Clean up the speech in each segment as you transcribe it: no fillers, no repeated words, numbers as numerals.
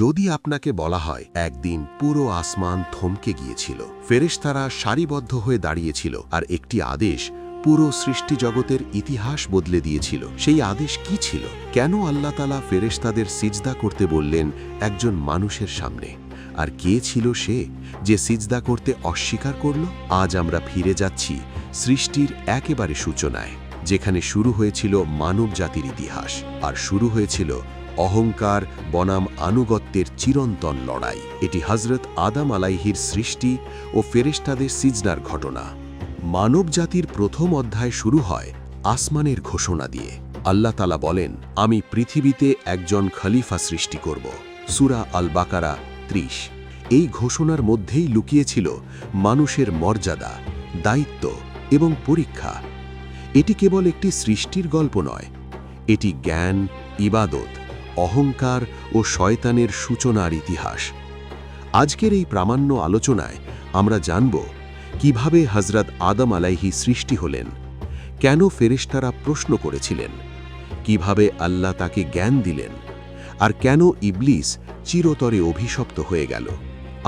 যদি আপনাকে বলা হয় একদিন পুরো আসমান থমকে গিয়েছিল, ফেরেশতারা সারিবদ্ধ হয়ে দাঁড়িয়েছিল আর একটি আদেশ পুরো সৃষ্টি জগতের ইতিহাস বদলে দিয়েছিল, সেই আদেশ কি ছিল? কেন আল্লাহ তাআলা ফেরেশতাদের সিজদা করতে বললেন একজন মানুষের সামনে? আর কে ছিল সে যে সিজদা করতে অস্বীকার করল? আজ আমরা ফিরে যাচ্ছি সৃষ্টির একেবারে সূচনায়, যেখানে শুরু হয়েছিল মানব জাতির ইতিহাস আর শুরু হয়েছিল অহংকার বনাম আনুগত্যের চিরন্তন লড়াই। এটি হযরত আদম আলাইহির সৃষ্টি ও ফেরেশতাদের সিজদার ঘটনা। মানব জাতির প্রথম অধ্যায় শুরু হয় আসমানের ঘোষণা দিয়ে। আল্লাহ তাআলা বলেন, আমি পৃথিবীতে একজন খলিফা সৃষ্টি করব। সূরা আল বাকারা ৩০। এই ঘোষণার মধ্যেই লুকিয়েছিল মানুষের মর্যাদা, দায়িত্ব এবং পরীক্ষা। এটি কেবল একটি সৃষ্টির গল্প নয়, এটি জ্ঞান, ইবাদত, অহংকার ও শয়তানের সূচনার ইতিহাস। আজকের এই প্রামাণ্য আলোচনায় আমরা জানব কিভাবে হযরত আদম আলাইহি সৃষ্টি হলেন, কেন ফেরেশতারা প্রশ্ন করেছিলেন, কিভাবে আল্লাহ তাকে জ্ঞান দিলেন, আর কেন ইবলিস চিরতরে অভিশপ্ত হয়ে গেল।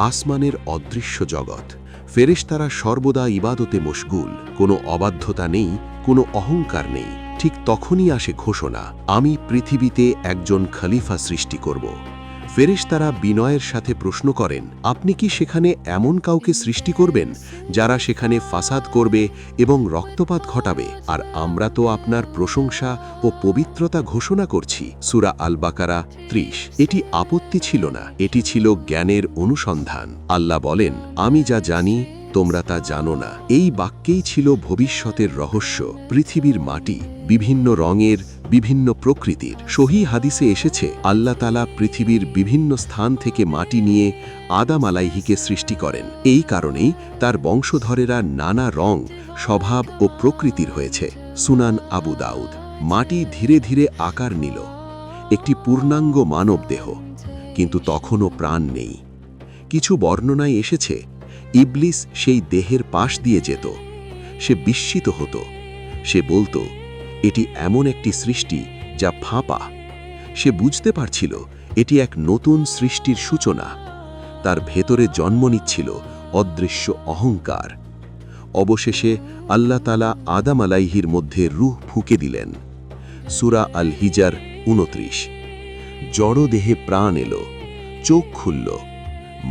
আসমানের অদৃশ্য জগৎ। ফেরেশতারা সর্বদা ইবাদতে মশগুল, কোনো অবাধ্যতা নেই, কোনো অহংকার নেই। ঠিক তখনই আসে ঘোষণা, আমি পৃথিবীতে একজন খলিফা সৃষ্টি করব। ফেরেশতারা বিনয়ের সাথে প্রশ্ন করেন, আপনি কি সেখানে এমন কাউকে সৃষ্টি করবেন যারা সেখানে ফাসাদ করবে এবং রক্তপাত ঘটাবে? আর আমরা তো আপনার প্রশংসা ও পবিত্রতা ঘোষণা করছি। সূরা আল বাকারা ৩০। এটি আপত্তি ছিল না, এটি ছিল জ্ঞানের অনুসন্ধান। আল্লাহ বলেন, আমি যা জানি তোমরা তা জানো না। এই বাক্যেই ছিল ভবিষ্যতের রহস্য। পৃথিবীর মাটি বিভিন্ন রঙের, বিভিন্ন প্রকৃতির। সহিহ হাদিসে এসেছে, আল্লাহ তাআলা পৃথিবীর বিভিন্ন স্থান থেকে মাটি নিয়ে আদম আলাইহিকে সৃষ্টি করেন। এই কারণেই তার বংশধরেরা নানা রং, স্বভাব ও প্রকৃতির হয়েছে। সুনান আবু দাউদ। মাটি ধীরে ধীরে আকার নিল একটি পূর্ণাঙ্গ মানব দেহ, কিন্তু তখনও প্রাণ নেই। কিছু বর্ণনায় এসেছে ইবলিস সেই দেহের পাশ দিয়ে যেত। সে বিস্মিত হতো। সে বলতো, এটি এমন একটি সৃষ্টি যা ফাঁপা। সে বুঝতে পারছিল এটি এক নতুন সৃষ্টির সূচনা। তার ভেতরে জন্ম নিচ্ছিল অদৃশ্য অহংকার। অবশেষে আল্লাহ তাআলা আদম আলাইহির মধ্যে রূহ ফুঁকে দিলেন। সূরা আল হিজার ২৯। জড় দেহে প্রাণ এলো, চোখ খুলল,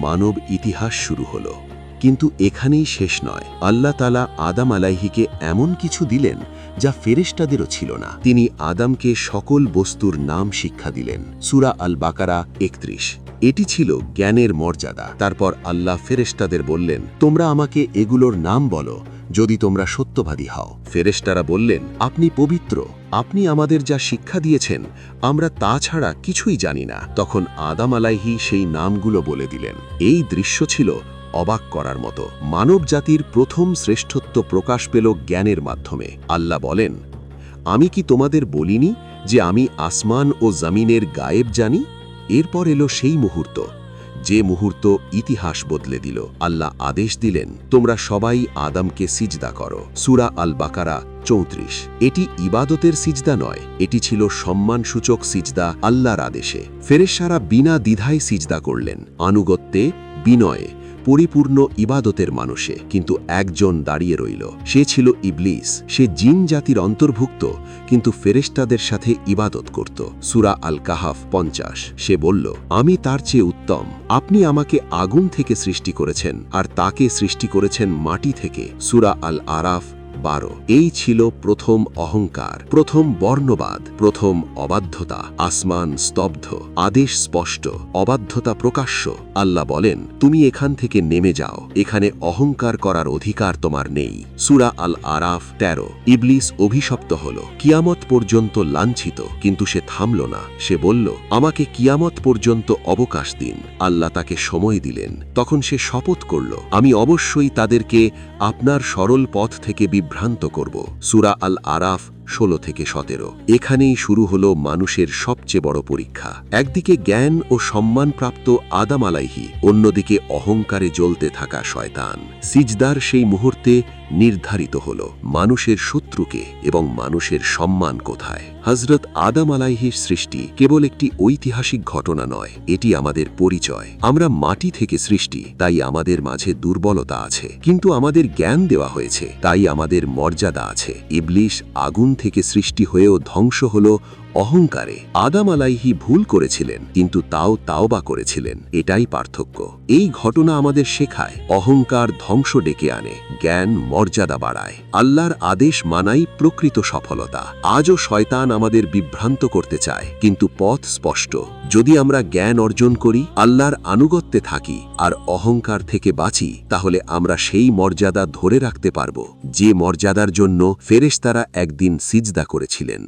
মানব ইতিহাস শুরু হলো। কিন্তু এখানেই শেষ নয়। আল্লাহ তাআলা আদম আলাইহিকে এমন কিছু দিলেন যা ফেরেশতাদেরও ছিল না। তিনি আদমকে সকল বস্তুর নাম শিক্ষা দিলেন। সূরা আল বাকারা ৩১। এটি ছিল জ্ঞানের মর্যাদা। তারপর আল্লাহ ফেরেশতাদের বললেন, তোমরা আমাকে এগুলোর নাম বলো যদি তোমরা সত্যবাদী হও। ফেরেশতারা বললেন, আপনি পবিত্র, আপনি আমাদের যা শিক্ষা দিয়েছেন আমরা তা ছাড়া কিছুই জানি না। তখন আদম আলাইহি সেই নামগুলো বলে দিলেন। এই দৃশ্য ছিল অবাক করার মতো। মানব জাতির প্রথম শ্রেষ্ঠত্ব প্রকাশ পেল জ্ঞানের মাধ্যমে। আল্লাহ বলেন, আমি কি তোমাদের বলিনি যে আমি আসমান ও জমিনের গায়েব জানি? এরপর এলো সেই মুহূর্ত, যে মুহূর্ত ইতিহাস বদলে দিল। আল্লাহ আদেশ দিলেন, তোমরা সবাই আদমকে সিজদা করো। সূরা আল বাকারা ৩৪। এটি ইবাদতের সিজদা নয়, এটি ছিল সম্মানসূচক সিজদা আল্লাহর আদেশে। ফেরেশতারা বিনা দ্বিধায় সিজদা করলেন, আনুগত্যে, বিনয়ে, পরিপূর্ণ ইবাদতের মানুষে। কিন্তু একজন দাঁড়িয়ে রইল। সে ছিল ইবলিস। সে জিন জাতির অন্তর্ভুক্ত, কিন্তু ফেরেশতাদের সাথে ইবাদত করত। সূরা আল কাহাফ ৫০। সে বলল, আমি তার চেয়ে উত্তম। আপনি আমাকে আগুন থেকে সৃষ্টি করেছেন আর তাকে সৃষ্টি করেছেন মাটি থেকে। সূরা আল আরাফ ১২। এই ছিল প্রথম অহংকার, প্রথম বর্ণবাদ, প্রথম অবাধ্যতা। আসমান স্তব্ধ, আদেশ স্পষ্ট, অবাধ্যতা প্রকাশ্য। আল্লাহ বলেন, তুমি এখান থেকে নেমে যাও, এখানে অহংকার করার অধিকার তোমার নেই। সূরা আল আরাফ ১৩। ইবলিস অভিশপ্ত হল, কিয়ামত পর্যন্ত লাঞ্ছিত, কিন্তু সে থামল না। সে বলল, আমাকে কিয়ামত পর্যন্ত অবকাশ দিন। আল্লাহ তাকে সময় দিলেন। তখন সে শপথ করল, আমি অবশ্যই তাদেরকে আপনার সরল পথ থেকে বিভ্রান্ত করব। সূরা আল আরাফ ১৬ থেকে ১৭। এখানেই শুরু হলো মানুষের সবচেয়ে বড় পরীক্ষা। একদিকে জ্ঞান ও সম্মানপ্রাপ্ত আদম আলাইহি, অন্যদিকে অহংকারে জ্বলতে থাকা শয়তান। সিজদার সেই মুহূর্তে নির্ধারিত হল মানুষের শত্রুকে এবং মানুষের সম্মান কোথায়। হযরত আদম আলাইহির সৃষ্টি কেবল একটি ঐতিহাসিক ঘটনা নয়, এটি আমাদের পরিচয়। আমরা মাটি থেকে সৃষ্টি, তাই আমাদের মাঝে দুর্বলতা আছে, কিন্তু আমাদের জ্ঞান দেওয়া হয়েছে, তাই আমাদের মর্যাদা আছে। ইবলিশ আগুন থেকে সৃষ্টি হয়েও ধ্বংস হল অহংকারে। আদম আলাইহি ভুল করেছিলেন, কিন্তু তাও তাওবা করেছিলেন। এটাই পার্থক্য। এই ঘটনা আমাদের শেখায় অহংকার ধ্বংস ডেকে আনে, জ্ঞান মর্যাদা বাড়ায়। আল্লাহর আদেশ মানাই প্রকৃত সফলতা। আজও শয়তান আমাদের বিভ্রান্ত করতে চায়, কিন্তু পথ স্পষ্ট। যদি আমরা জ্ঞান অর্জন করি, আল্লাহর আনুগত্যে থাকি আর অহংকার থেকে বাঁচি, তাহলে আমরা সেই মর্যাদা ধরে রাখতে পারব যে মর্যাদার জন্য ফেরেশতারা একদিন সিজদা করেছিলেন।